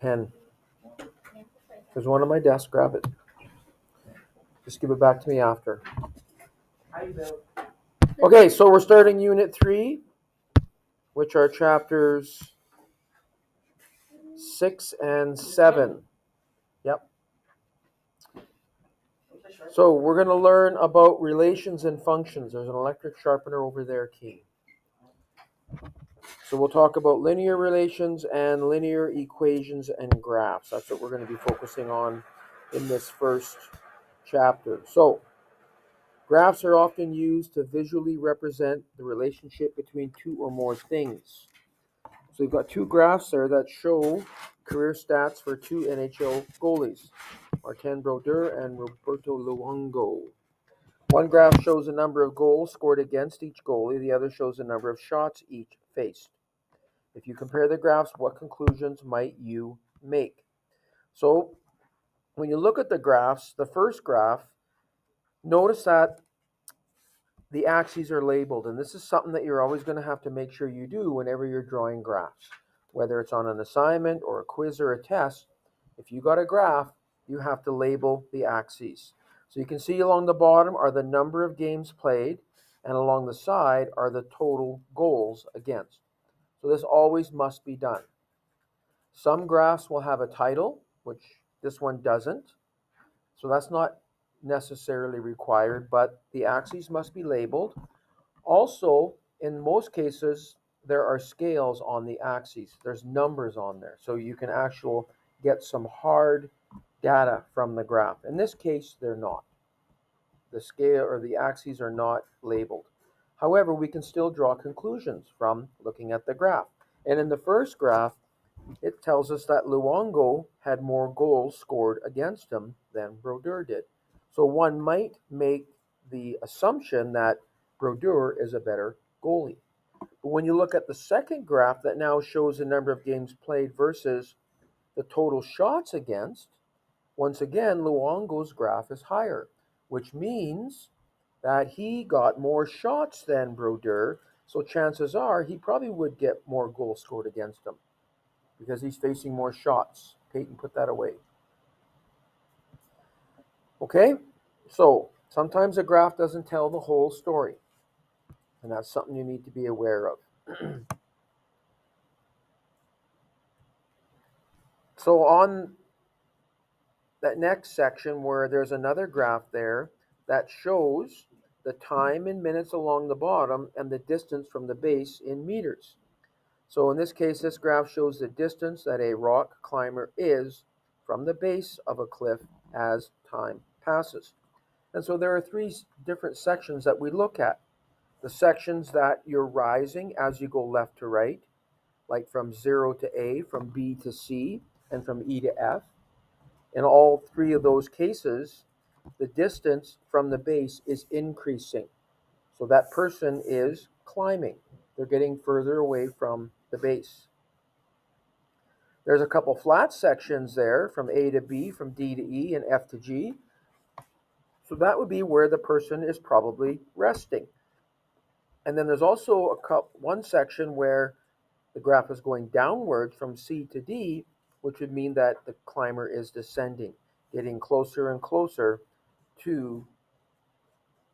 Pen. There's one on my desk. Grab it. Just give it back to me after. Okay, so we're starting Unit 3, which are chapters 6 and 7. Yep. So we're going to learn about relations and functions. There's an electric sharpener over there, Key. So we'll talk about linear relations and linear equations and graphs. That's what we're going to be focusing on in this first chapter. So graphs are often used to visually represent the relationship between two or more things. So we've got two graphs there that show career stats for two NHL goalies, Martin Brodeur and Roberto Luongo. One graph shows the number of goals scored against each goalie. The other shows the number of shots each faced. If you compare the graphs, what conclusions might you make? So when you look at the graphs, the first graph, notice that the axes are labeled. And this is something that you're always going to have to make sure you do whenever you're drawing graphs. Whether it's on an assignment or a quiz or a test, if you got a graph, you have to label the axes. So you can see along the bottom are the number of games played, and along the side are the total goals against. So this always must be done. Some graphs will have a title, which this one doesn't. So that's not necessarily required, but the axes must be labeled. Also, in most cases, there are scales on the axes. There's numbers on there. So you can actually get some hard data from the graph. In this case, they're not. The scale or the axes are not labeled. However, we can still draw conclusions from looking at the graph. And in the first graph, it tells us that Luongo had more goals scored against him than Brodeur did. So one might make the assumption that Brodeur is a better goalie. But when you look at the second graph that now shows the number of games played versus the total shots against, once again, Luongo's graph is higher, which means that he got more shots than Brodeur, so chances are he probably would get more goals scored against him because he's facing more shots. Peyton, put that away. Okay, so sometimes a graph doesn't tell the whole story, and that's something you need to be aware of. So on that next section where there's another graph there that shows the time in minutes along the bottom and the distance from the base in meters. So in this case, this graph shows the distance that a rock climber is from the base of a cliff as time passes. And so there are three different sections that we look at. The sections that you're rising as you go left to right, like from 0 to A, from B to C, and from E to F. In all three of those cases, the distance from the base is increasing. So that person is climbing. They're getting further away from the base. There's a couple flat sections there from A to B, from D to E, and F to G. So that would be where the person is probably resting. And then there's also one section where the graph is going downward from C to D, which would mean that the climber is descending, getting closer and closer to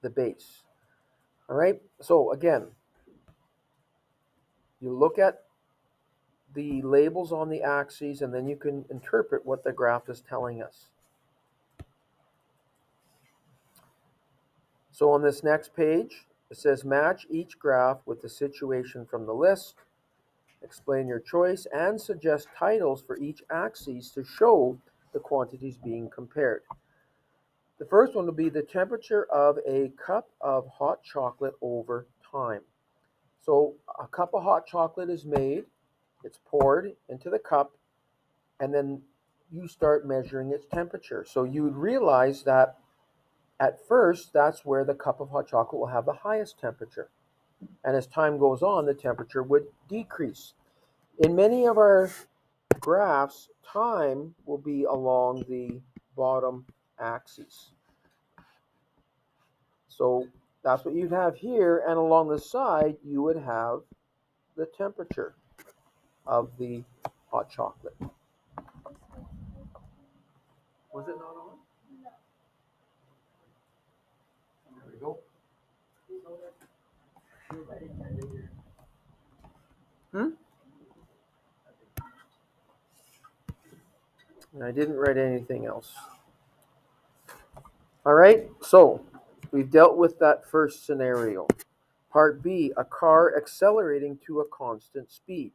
the base. All right, so again, you look at the labels on the axes and then you can interpret what the graph is telling us. So on this next page, it says match each graph with the situation from the list. Explain your choice and suggest titles for each axis to show the quantities being compared. The first one will be the temperature of a cup of hot chocolate over time. So a cup of hot chocolate is made, it's poured into the cup, and then you start measuring its temperature. So you would realize that at first, that's where the cup of hot chocolate will have the highest temperature. And as time goes on, the temperature would decrease. In many of our graphs, time will be along the bottom axis. So That's what you'd have here, and along the side you would have the temperature of the hot chocolate. Was it not on? There we go. Hmm? And I didn't write anything else. All right, so we've dealt with that first scenario. Part B, a car accelerating to a constant speed.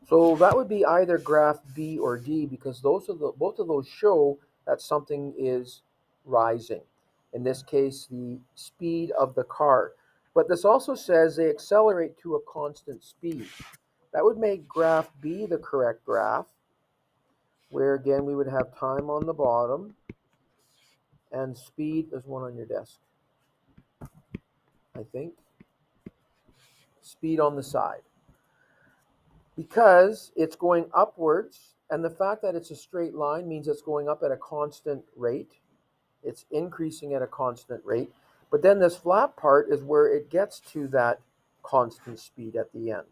So that would be either graph B or D, because both of those show that something is rising. In this case, the speed of the car. But this also says they accelerate to a constant speed. That would make graph B the correct graph, where again we would have time on the bottom and speed. There's one on your desk, I think. Speed on the side. Because it's going upwards, and the fact that it's a straight line means it's going up at a constant rate. It's increasing at a constant rate. But then this flat part is where it gets to that constant speed at the end.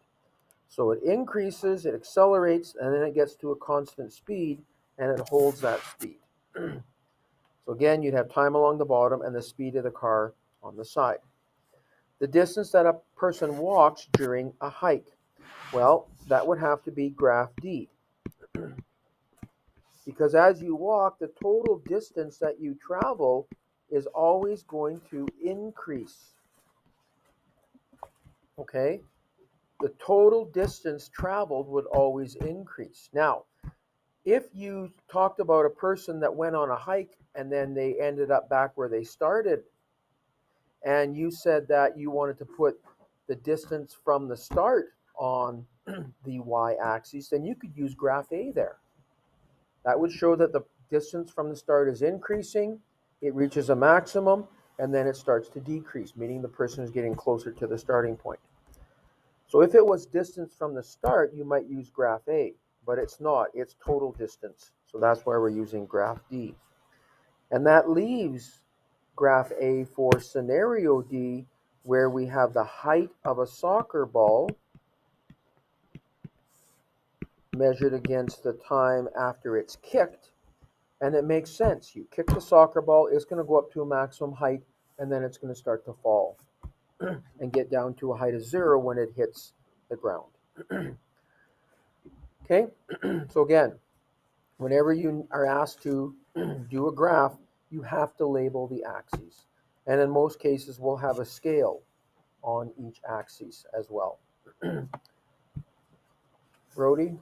So it increases, it accelerates, and then it gets to a constant speed, and it holds that speed. So again, you'd have time along the bottom and the speed of the car on the side. The distance that a person walks during a hike. Well, that would have to be graph D. Because as you walk, the total distance that you travel is always going to increase. Okay? The total distance traveled would always increase. Now, if you talked about a person that went on a hike and then they ended up back where they started, and you said that you wanted to put the distance from the start on the y-axis, then you could use graph A there. That would show that the distance from the start is increasing, it reaches a maximum, and then it starts to decrease, meaning the person is getting closer to the starting point. So if it was distance from the start, you might use graph A, but it's not, it's total distance. So that's why we're using graph D. And that leaves graph A for scenario D, where we have the height of a soccer ball measured against the time after it's kicked. And it makes sense. You kick the soccer ball, it's going to go up to a maximum height, and then it's going to start to fall and get down to a height of 0 when it hits the ground. Okay, so again, whenever you are asked to do a graph, you have to label the axes. And in most cases, we'll have a scale on each axis as well. Brody,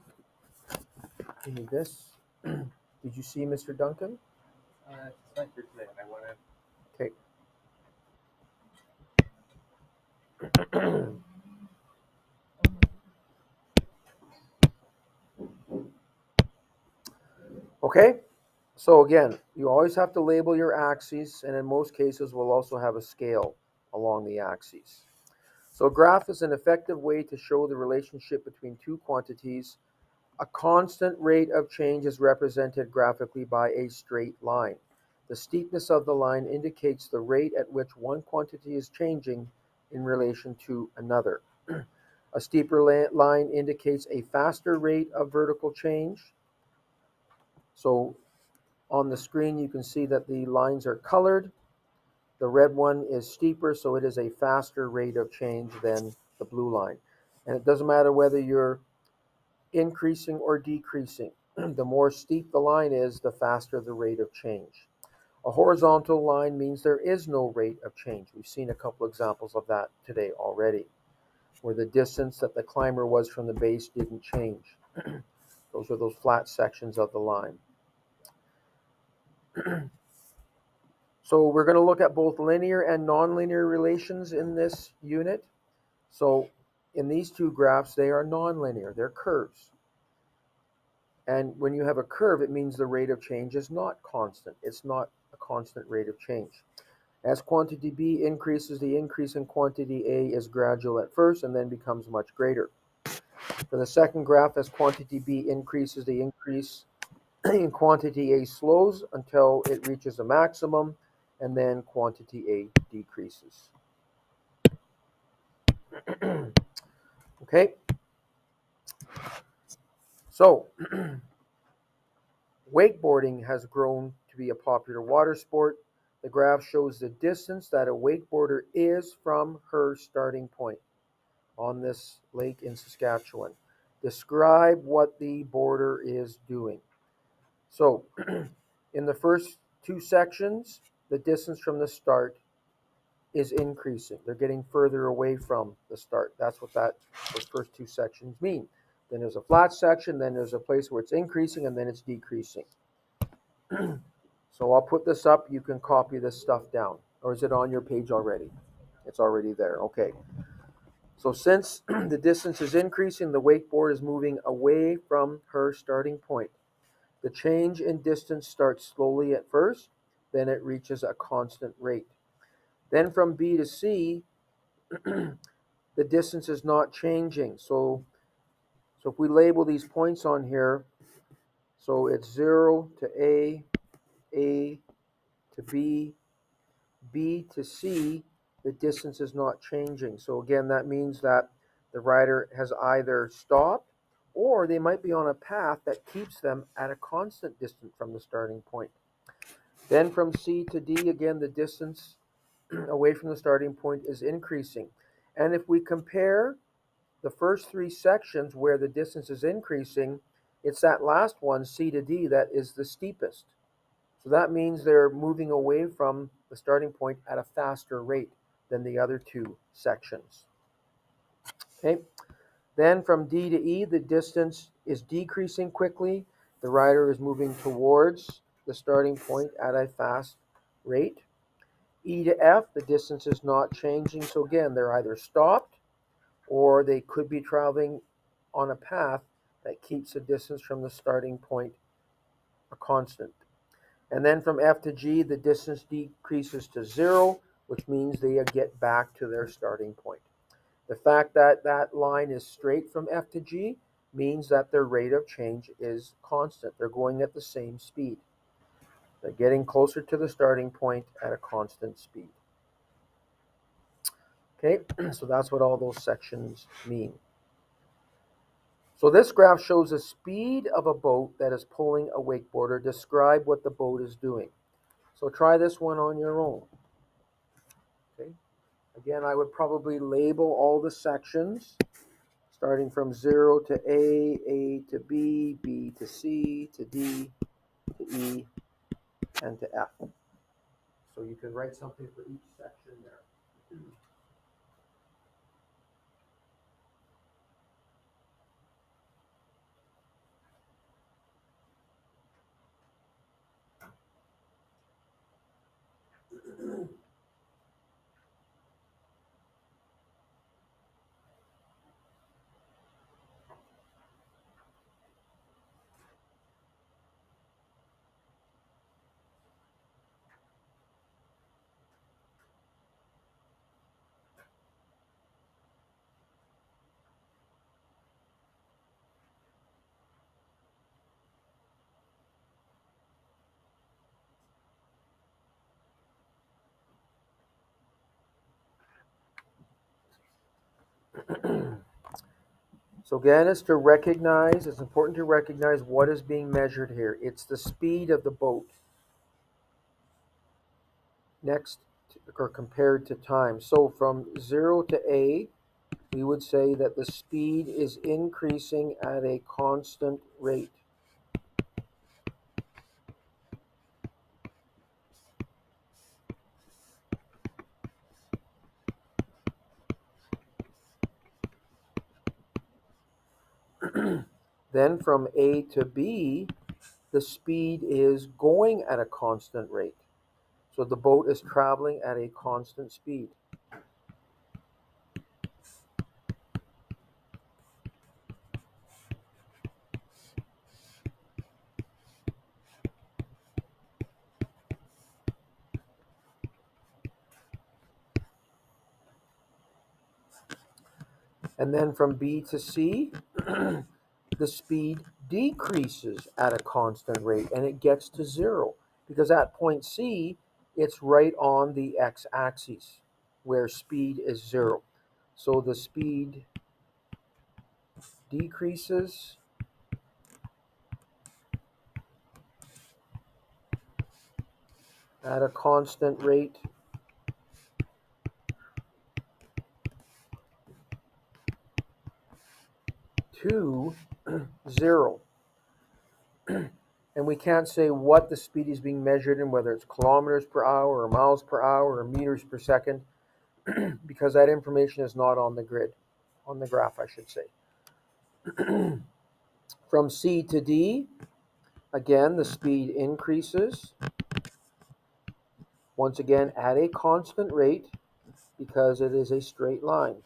you need this. Did you see Mr. Duncan? It's my first day. I want to. Okay. Okay, so again, you always have to label your axes, and in most cases, we'll also have a scale along the axes. So a graph is an effective way to show the relationship between two quantities. A constant rate of change is represented graphically by a straight line. The steepness of the line indicates the rate at which one quantity is changing in relation to another. A steeper line indicates a faster rate of vertical change. So on the screen, you can see that the lines are colored. The red one is steeper, so it is a faster rate of change than the blue line. And it doesn't matter whether you're increasing or decreasing. The more steep the line is, the faster the rate of change. A horizontal line means there is no rate of change. We've seen a couple examples of that today already, where the distance that the climber was from the base didn't change. Those are those flat sections of the line. So we're going to look at both linear and nonlinear relations in this unit. So in these two graphs, they are nonlinear. They're curves. And when you have a curve, it means the rate of change is not constant. It's not a constant rate of change. As quantity B increases, the increase in quantity A is gradual at first and then becomes much greater. For the second graph, as quantity B increases, the increase in quantity A slows until it reaches a maximum, and then quantity A decreases. Okay? So, wakeboarding has grown to be a popular water sport. The graph shows the distance that a wakeboarder is from her starting point on this lake in Saskatchewan. Describe what the boarder is doing. So, in the first two sections, the distance from the start is increasing. They're getting further away from the start. That's what those first two sections mean. Then there's a flat section, then there's a place where it's increasing, and then it's decreasing. So I'll put this up. You can copy this stuff down. Or is it on your page already? It's already there. Okay. So since the distance is increasing, the wakeboard is moving away from her starting point. The change in distance starts slowly at first, then it reaches a constant rate. Then from B to C, the distance is not changing. So if we label these points on here, so it's 0 to A to B, B to C, the distance is not changing. So again, that means that the rider has either stopped or they might be on a path that keeps them at a constant distance from the starting point. Then from C to D, again, the distance away from the starting point is increasing. And if we compare the first three sections where the distance is increasing, it's that last one, C to D, that is the steepest. So that means they're moving away from the starting point at a faster rate than the other two sections. Okay. Then from D to E, the distance is decreasing quickly. The rider is moving towards the starting point at a fast rate. E to F, the distance is not changing. So again, they're either stopped or they could be traveling on a path that keeps the distance from the starting point a constant. And then from F to G, the distance decreases to 0, which means they get back to their starting point. The fact that that line is straight from F to G means that their rate of change is constant. They're going at the same speed. They're getting closer to the starting point at a constant speed. Okay, so that's what all those sections mean. So this graph shows the speed of a boat that is pulling a wakeboarder. Describe what the boat is doing. So try this one on your own. Okay. Again, I would probably label all the sections, starting from 0 to A to B, B to C, to D, to E, and to F. So you can write something for each section there. So again, it's important to recognize what is being measured here. It's the speed of the boat or compared to time. So from 0 to A, we would say that the speed is increasing at a constant rate. Then from A to B, the speed is going at a constant rate. So the boat is traveling at a constant speed. And then from B to C, the speed decreases at a constant rate and it gets to 0 because at point C, it's right on the x-axis where speed is 0. So the speed decreases at a constant rate to 0. And we can't say what the speed is being measured in, whether it's kilometers per hour or miles per hour or meters per second, because that information is not on the grid, on the graph, I should say. From C to D, again, the speed increases, once again, at a constant rate because it is a straight line.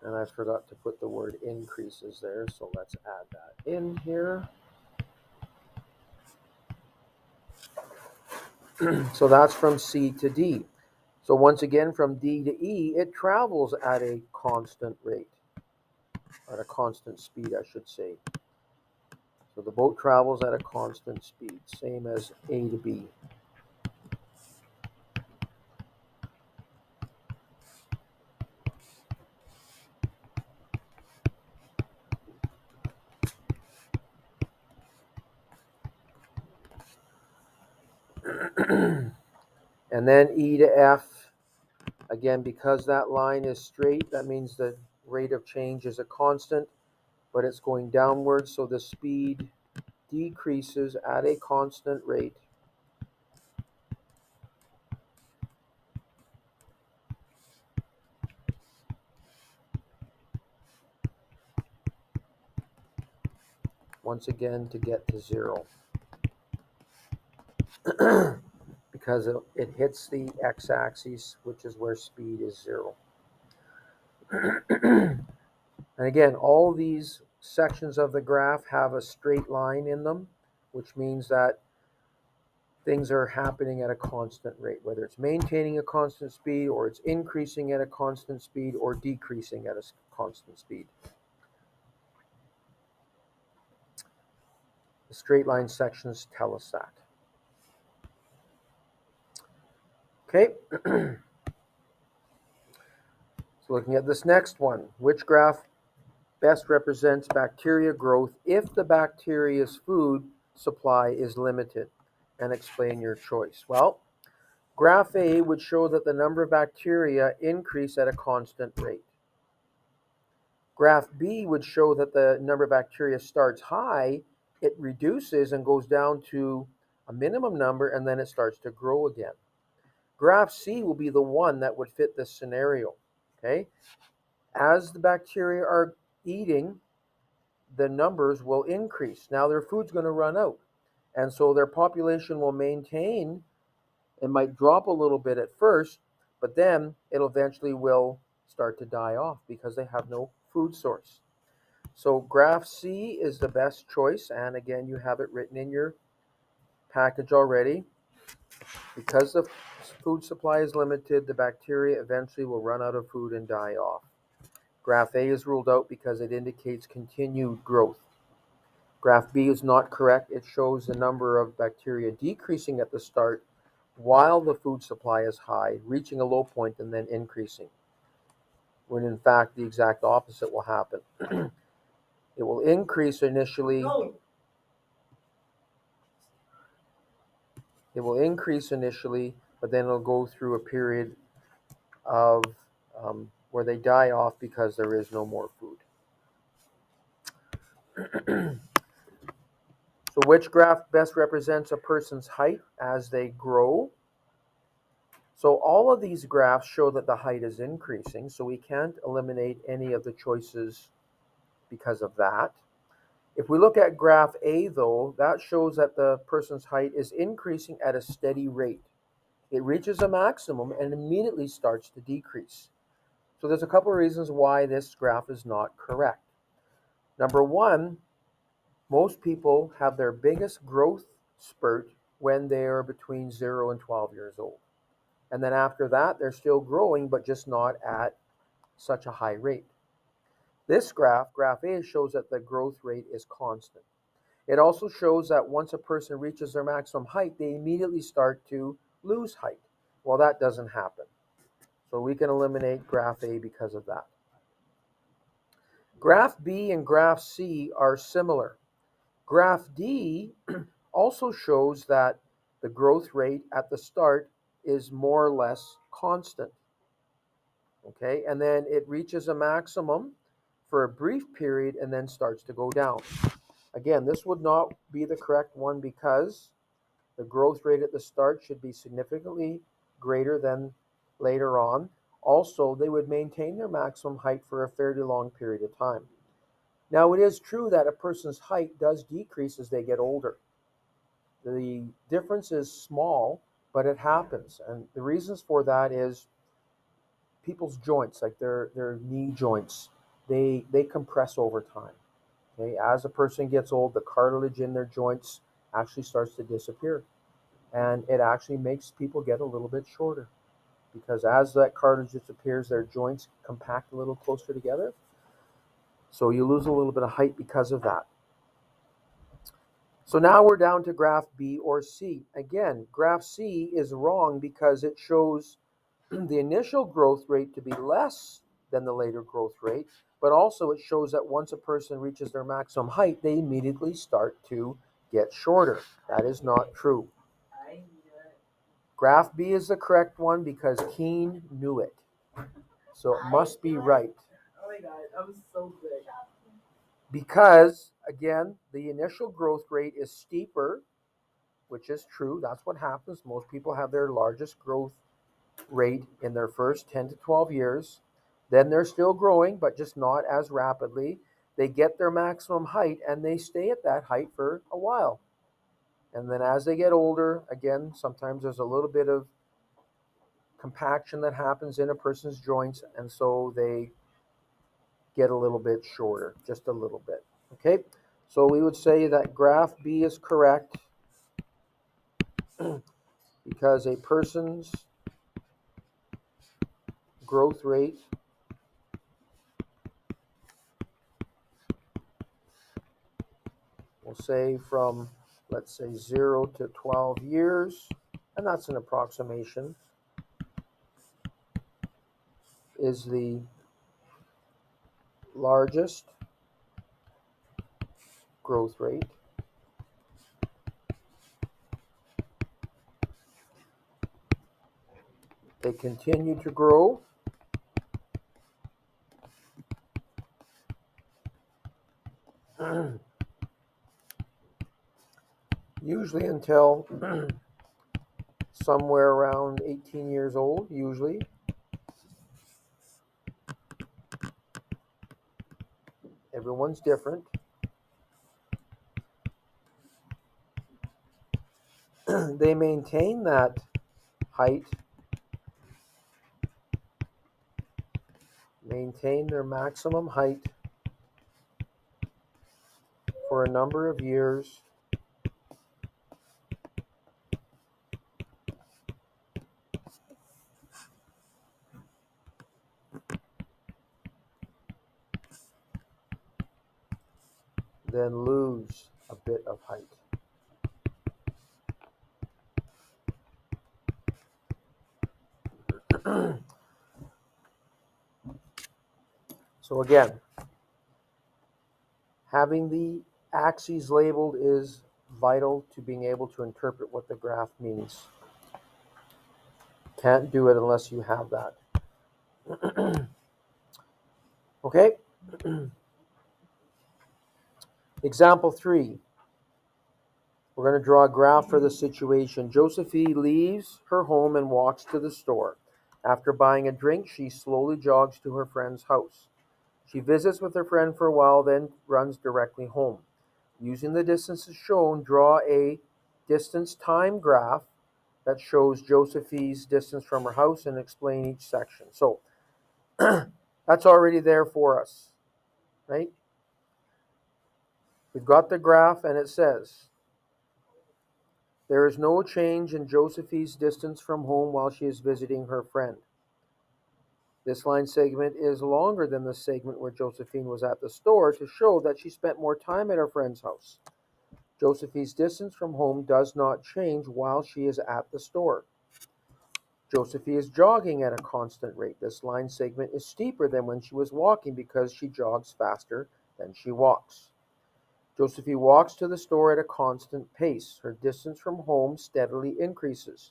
And I forgot to put the word increases there, so let's add that in here. So that's from C to D. So once again, from D to E, it travels at a constant rate, at a constant speed, I should say. So the boat travels at a constant speed, same as A to B. And then E to F, again, because that line is straight, that means the rate of change is a constant, but it's going downwards, so the speed decreases at a constant rate. Once again, to get to 0. Because it hits the x-axis, which is where speed is 0. And again, all these sections of the graph have a straight line in them, which means that things are happening at a constant rate, whether it's maintaining a constant speed or it's increasing at a constant speed or decreasing at a constant speed. The straight line sections tell us that. Okay. So looking at this next one, which graph best represents bacteria growth if the bacteria's food supply is limited? And explain your choice. Well, graph A would show that the number of bacteria increase at a constant rate. Graph B would show that the number of bacteria starts high, it reduces and goes down to a minimum number, and then it starts to grow again. Graph C will be the one that would fit this scenario. Okay? As the bacteria are eating, the numbers will increase. Now their food's going to run out. And so their population will maintain. It might drop a little bit at first, but then it eventually will start to die off because they have no food source. So graph C is the best choice. And again, you have it written in your package already. Because the food supply is limited, the bacteria eventually will run out of food and die off. Graph A is ruled out because it indicates continued growth. Graph B is not correct. It shows the number of bacteria decreasing at the start while the food supply is high, reaching a low point and then increasing, when in fact the exact opposite will happen. It will increase initially. It will increase initially, but then it'll go through a period of where they die off because there is no more food. So which graph best represents a person's height as they grow? So all of these graphs show that the height is increasing, so we can't eliminate any of the choices because of that. If we look at graph A, though, that shows that the person's height is increasing at a steady rate. It reaches a maximum and immediately starts to decrease. So there's a couple of reasons why this graph is not correct. Number one, most people have their biggest growth spurt when they are between 0 and 12 years old. And then after that, they're still growing, but just not at such a high rate. This graph, graph A, shows that the growth rate is constant. It also shows that once a person reaches their maximum height, they immediately start to lose height. Well, that doesn't happen. So we can eliminate graph A because of that. Graph B and graph C are similar. Graph D also shows that the growth rate at the start is more or less constant. Okay, and then it reaches a maximum for a brief period and then starts to go down. Again, this would not be the correct one because the growth rate at the start should be significantly greater than later on. Also, they would maintain their maximum height for a fairly long period of time. Now, it is true that a person's height does decrease as they get older. The difference is small, but it happens. And the reasons for that is people's joints, like their knee joints, they compress over time. Okay, as a person gets old, the cartilage in their joints actually starts to disappear, and it actually makes people get a little bit shorter because as that cartilage disappears, their joints compact a little closer together. So you lose a little bit of height because of that. So now we're down to graph B or C. Again, graph C is wrong because it shows the initial growth rate to be less than the later growth rate, but also it shows that once a person reaches their maximum height, they immediately start to get shorter. That is not true. Graph B is the correct one because Keene knew it. So it must be right. Oh my god, that was so good. Because, again, the initial growth rate is steeper, which is true. That's what happens. Most people have their largest growth rate in their first 10 to 12 years. Then they're still growing, but just not as rapidly. They get their maximum height and they stay at that height for a while. And then as they get older, again, sometimes there's a little bit of compaction that happens in a person's joints, and so they get a little bit shorter, just a little bit. Okay, so we would say that graph B is correct because a person's growth rate will say from, let's say, 0 to 12 years, and that's an approximation, is the largest growth rate. They continue to grow usually until somewhere around 18 years old, usually. Everyone's different. They maintain that height, maintain their maximum height for a number of years. Then lose a bit of height. So again, having the axes labeled is vital to being able to interpret what the graph means. Can't do it unless you have that. Okay? Example 3. We're going to draw a graph for the situation. Josephine leaves her home and walks to the store. After buying a drink, she slowly jogs to her friend's house. She visits with her friend for a while, then runs directly home. Using the distances shown, draw a distance time graph that shows Josephine's distance from her house and explain each section. So that's already there for us, right? We've got the graph and it says, there is no change in Josephine's distance from home while she is visiting her friend. This line segment is longer than the segment where Josephine was at the store to show that she spent more time at her friend's house. Josephine's distance from home does not change while she is at the store. Josephine is jogging at a constant rate. This line segment is steeper than when she was walking because she jogs faster than she walks. Josephine walks to the store at a constant pace. Her distance from home steadily increases.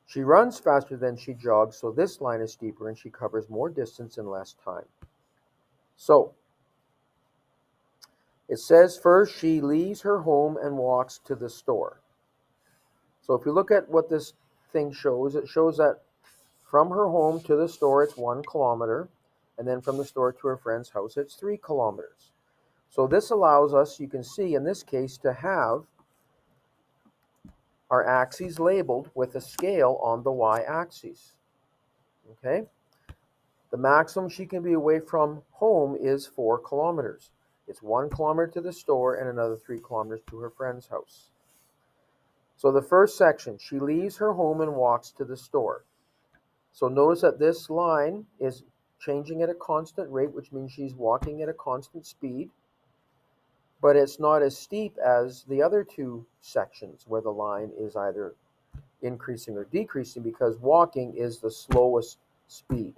She runs faster than she jogs, so this line is steeper and she covers more distance in less time. So, it says first she leaves her home and walks to the store. So if you look at what this thing shows, it shows that from her home to the store it's 1 kilometer, and then from the store to her friend's house it's 3 kilometers. So this allows us, you can see in this case, to have our axes labeled with a scale on the y-axis. Okay? The maximum she can be away from home is 4 kilometers. It's 1 kilometer to the store and another 3 kilometers to her friend's house. So the first section, she leaves her home and walks to the store. So notice that this line is changing at a constant rate, which means she's walking at a constant speed, but it's not as steep as the other two sections where the line is either increasing or decreasing, because walking is the slowest speed.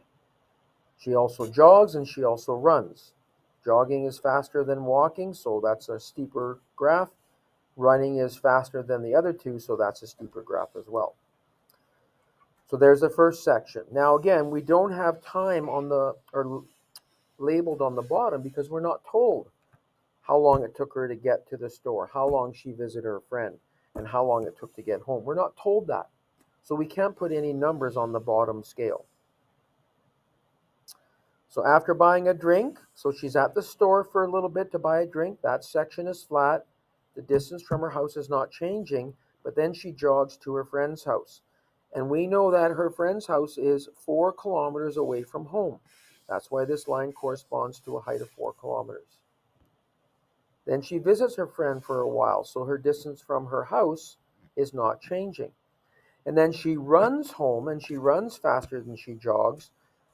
She also jogs and she also runs. Jogging is faster than walking, so that's a steeper graph. Running is faster than the other two, so that's a steeper graph as well. So there's the first section. Now again, we don't have time on the, or labeled on the bottom, because we're not told how long it took her to get to the store, how long she visited her friend, and how long it took to get home. We're not told that. So we can't put any numbers on the bottom scale. So after buying a drink, so she's at the store for a little bit to buy a drink. That section is flat. The distance from her house is not changing, but then she jogs to her friend's house. And we know that her friend's house is 4 kilometers away from home. That's why this line corresponds to a height of 4 kilometers. Then she visits her friend for a while, so her distance from her house is not changing. And then she runs home, and she runs faster than she jogs,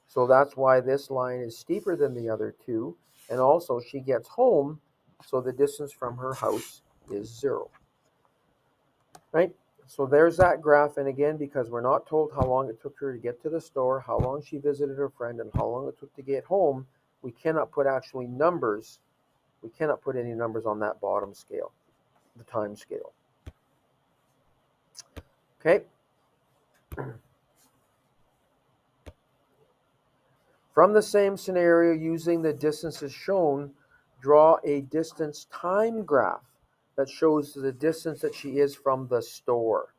so that's why this line is steeper than the other two. And also she gets home, so the distance from her house is 0. Right? So there's that graph, and again, because we're not told how long it took her to get to the store, how long she visited her friend, and how long it took to get home, we cannot put actually numbers. We cannot put any numbers on that bottom scale, the time scale. Okay? From the same scenario, using the distances shown, draw a distance time graph that shows the distance that she is from the store.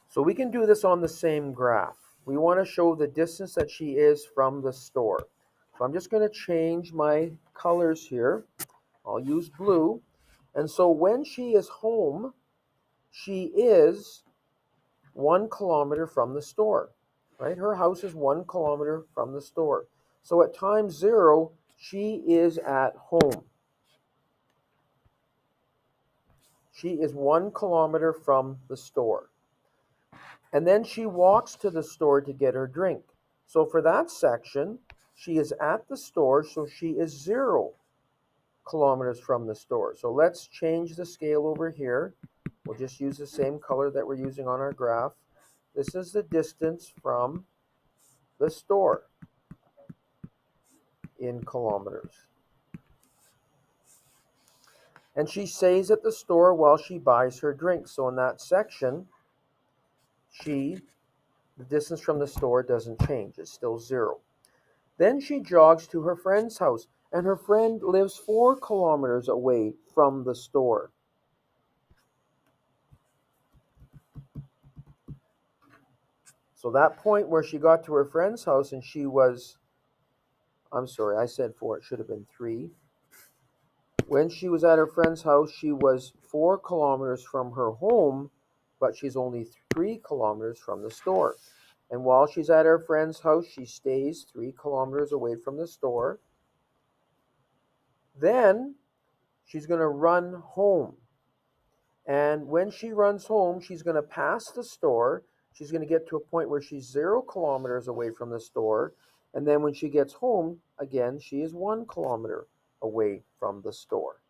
So we can do this on the same graph. We want to show the distance that she is from the store. So I'm just going to change my colors here. I'll use blue. And so when she is home, she is 1 kilometer from the store. Right? Her house is 1 kilometer from the store. So at time 0, she is at home. She is 1 kilometer from the store. And then she walks to the store to get her drink. So for that section, she is at the store, so she is 0 kilometers from the store. So let's change the scale over here. We'll just use the same color that we're using on our graph. This is the distance from the store in kilometers. And she stays at the store while she buys her drink. So in that section, the distance from the store doesn't change. It's still 0. Then she jogs to her friend's house, and her friend lives 4 kilometers away from the store. So that point where she got to her friend's house and she was, I'm sorry, I said 4, it should have been 3. When she was at her friend's house, she was 4 kilometers from her home, but she's only 3 kilometers from the store. And while she's at her friend's house, she stays 3 kilometers away from the store. Then she's going to run home. And when she runs home, she's going to pass the store. she's going to get to a point where she's 0 kilometers away from the store. And then when she gets home, again, she is 1 kilometer away from the store.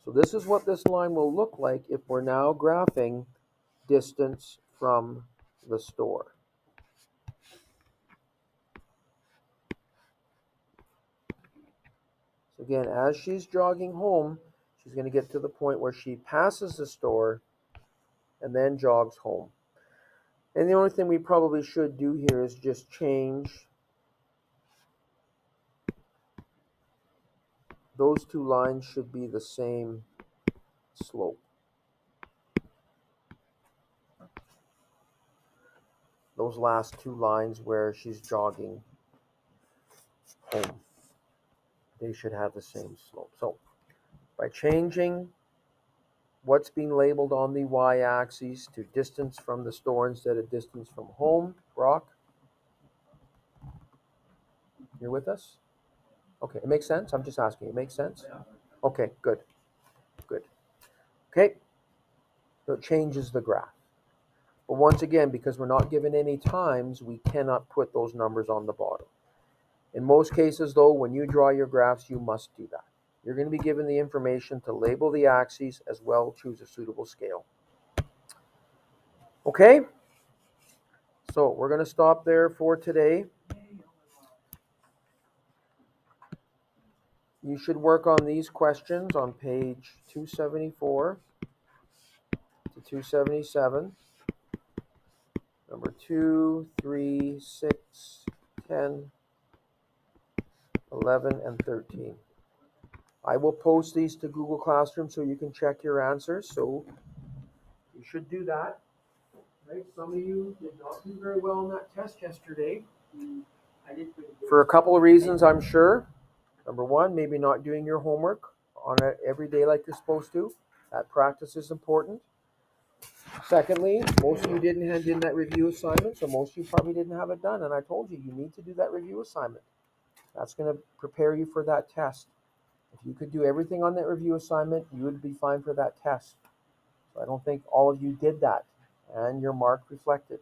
So this is what this line will look like if we're now graphing distance from the store. So again, as she's jogging home, she's going to get to the point where she passes the store and then jogs home. And the only thing we probably should do here is just change those two lines should be the same slope. Those last two lines where she's jogging home, they should have the same slope. So by changing what's being labeled on the y-axis to distance from the store instead of distance from home, Brock, you're with us? Okay, it makes sense? I'm just asking, it makes sense? Okay, good, good. Okay, so it changes the graph. But once again, because we're not given any times, we cannot put those numbers on the bottom. In most cases, though, when you draw your graphs, you must do that. You're going to be given the information to label the axes as well, choose a suitable scale. Okay? So we're going to stop there for today. You should work on these questions on page 274 to 277. Number 2, 3, 6, 10, 11, and 13. I will post these to Google Classroom so you can check your answers. So you should do that. Right? Some of you did not do very well on that test yesterday. I did pretty good. For a couple of reasons, I'm sure. Number one, maybe not doing your homework on it every day like you're supposed to. That practice is important. Secondly, most of you didn't hand in that review assignment, so most of you probably didn't have it done. And I told you, you need to do that review assignment. That's going to prepare you for that test. If you could do everything on that review assignment, you would be fine for that test. So I don't think all of you did that, and your mark reflected.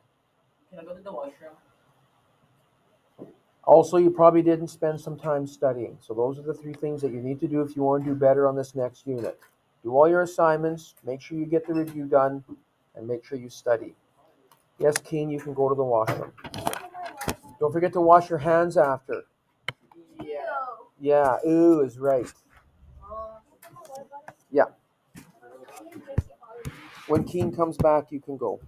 Can I go to the washroom? Also, you probably didn't spend some time studying. So those are the 3 things that you need to do if you want to do better on this next unit. Do all your assignments, make sure you get the review done, and make sure you study. Yes, Keen, you can go to the washroom. Don't forget to wash your hands after. Yeah. Yeah, ooh is right. Yeah. When Keen comes back, you can go.